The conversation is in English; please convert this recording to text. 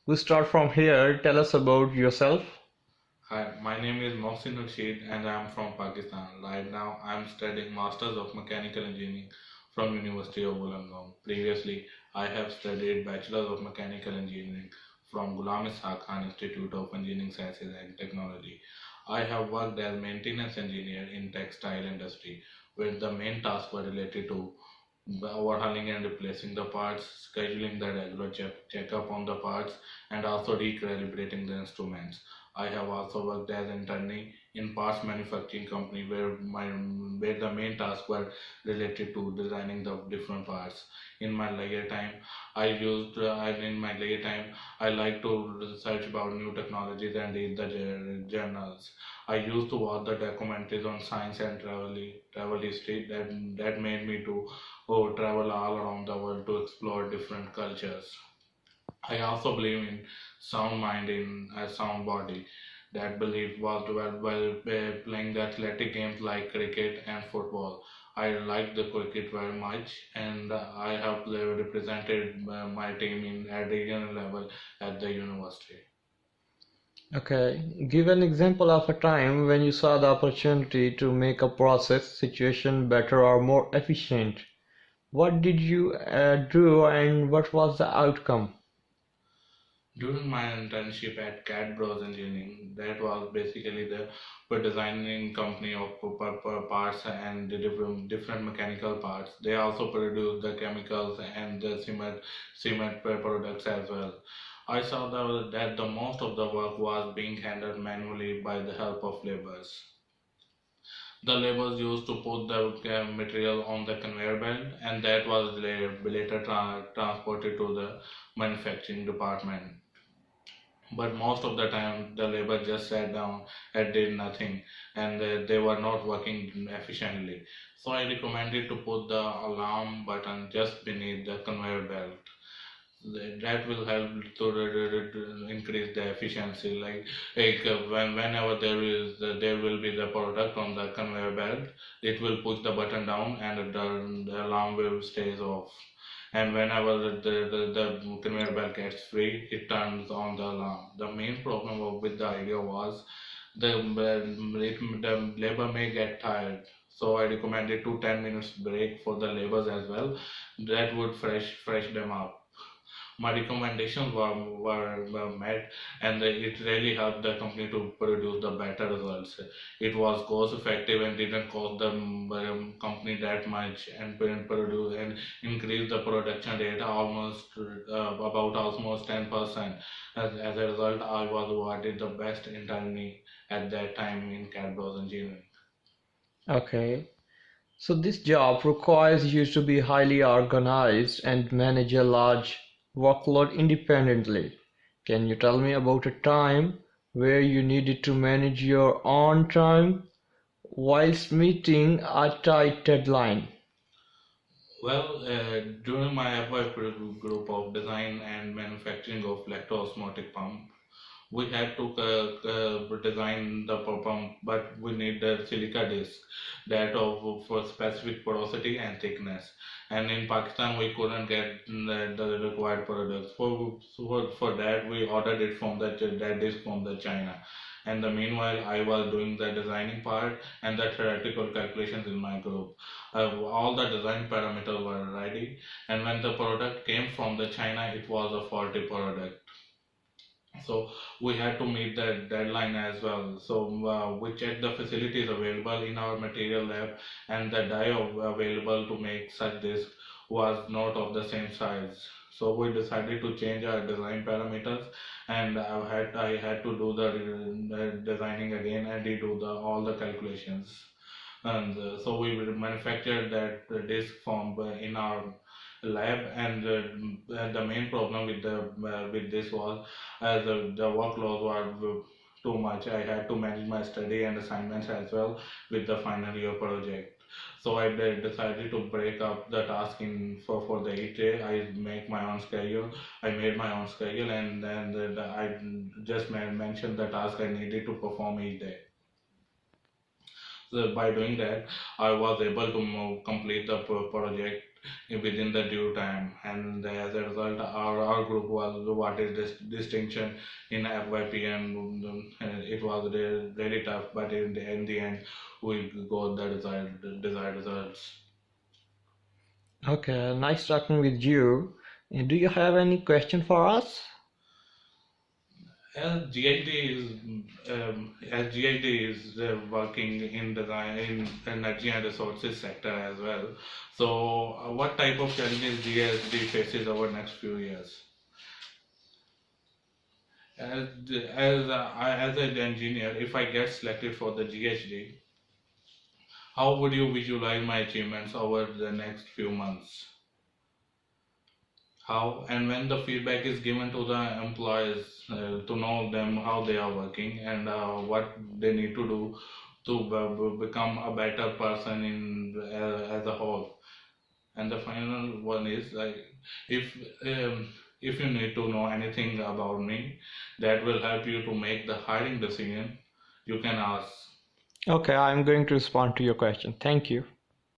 We start from here. Tell us about yourself. Hi, my name is Mohsin Khurshied and I am from Pakistan. Right now, I am studying Masters of Mechanical Engineering from University of Wollongong. Previously, I have studied Bachelors of Mechanical Engineering from Ghulam Ishaq Khan Institute of Engineering Sciences and Technology. I have worked as maintenance engineer in textile industry, where the main tasks were related to overhauling and replacing the parts, scheduling the regular checkup on the parts, and also recalibrating the instruments. I have also worked as internee in parts manufacturing company where the main tasks were related to designing the different parts. In my leisure time, in my leisure time I like to research about new technologies and read the journals. I used to watch the documentaries on science and travel history that made me to travel all around the world to explore different cultures. I also believe in sound mind in a sound body. That belief was developed while playing the athletic games like cricket and football. I like the cricket very much, and I have represented my team in at regional level at the university. Okay, give an example of a time when you saw the opportunity to make a process situation better or more efficient. What did you do and what was the outcome? During my internship at Cat Bros Engineering, that was basically the for designing company of parts and the different mechanical parts. They also produce the chemicals and the cement products as well. I saw that the most of the work was being handled manually by the help of laborers. The laborers used to put the material on the conveyor belt, and that was later transported to the manufacturing department. But most of the time the labor just sat down and did nothing, and they were not working efficiently. So I recommended to put the alarm button just beneath the conveyor belt. That will help to increase the efficiency. Whenever there will be the product on the conveyor belt, it will push the button down and the alarm will stays off. And whenever the conveyor belt gets free, it turns on the alarm. The main problem with the idea was the labor may get tired. So I recommended 2 10 minutes break for the laborers as well. That would fresh them up. My recommendations were met, and it really helped the company to produce the better results. It was cost effective and didn't cost the company that much, and produce and increase the production rate about almost 10%. As a result, I was awarded the best internee at that time in Cadbros Engineering. Okay, so this job requires you to be highly organized and manage a large workload independently. Can you tell me about a time where you needed to manage your own time whilst meeting a tight deadline? Well, during my FY group of design and manufacturing of electro-osmotic pump, we had to design the pump, but we need the silica disc that of for specific porosity and thickness. And in Pakistan, we couldn't get the required products. For that, we ordered it from that disc from the China. And the meanwhile, I was doing the designing part and the theoretical calculations in my group. All the design parameters were ready, and when the product came from the China, it was a faulty product. So we had to meet that deadline as well. So we checked the facilities available in our material lab, and the die available to make such disc was not of the same size. So we decided to change our design parameters, and I had to do the designing again and redo all the calculations. And so we manufactured that disc from in our lab, and the main problem with this was as the workload was too much. I had to manage my study and assignments as well with the final year project. So I decided to break up the task in for the each day. I make my own schedule. I made my own schedule, and then I just mentioned the task I needed to perform each day. So by doing that, I was able to complete the project within the due time, and as a result, our group was awarded this distinction in FYP, and it was really tough, but in the end, we got the desired results. Okay, nice talking with you. Do you have any question for us? As GHD is working in design in energy and resources sector as well. So, what type of challenges GHD faces over next few years? As an engineer, if I get selected for the GHD, how would you visualize my achievements over the next few months? How and when the feedback is given to the employees to know them how they are working and what they need to do to become a better person in as a whole. And the final one is like if if you need to know anything about me that will help you to make the hiring decision, you can ask. Okay, I'm going to respond to your question. Thank you.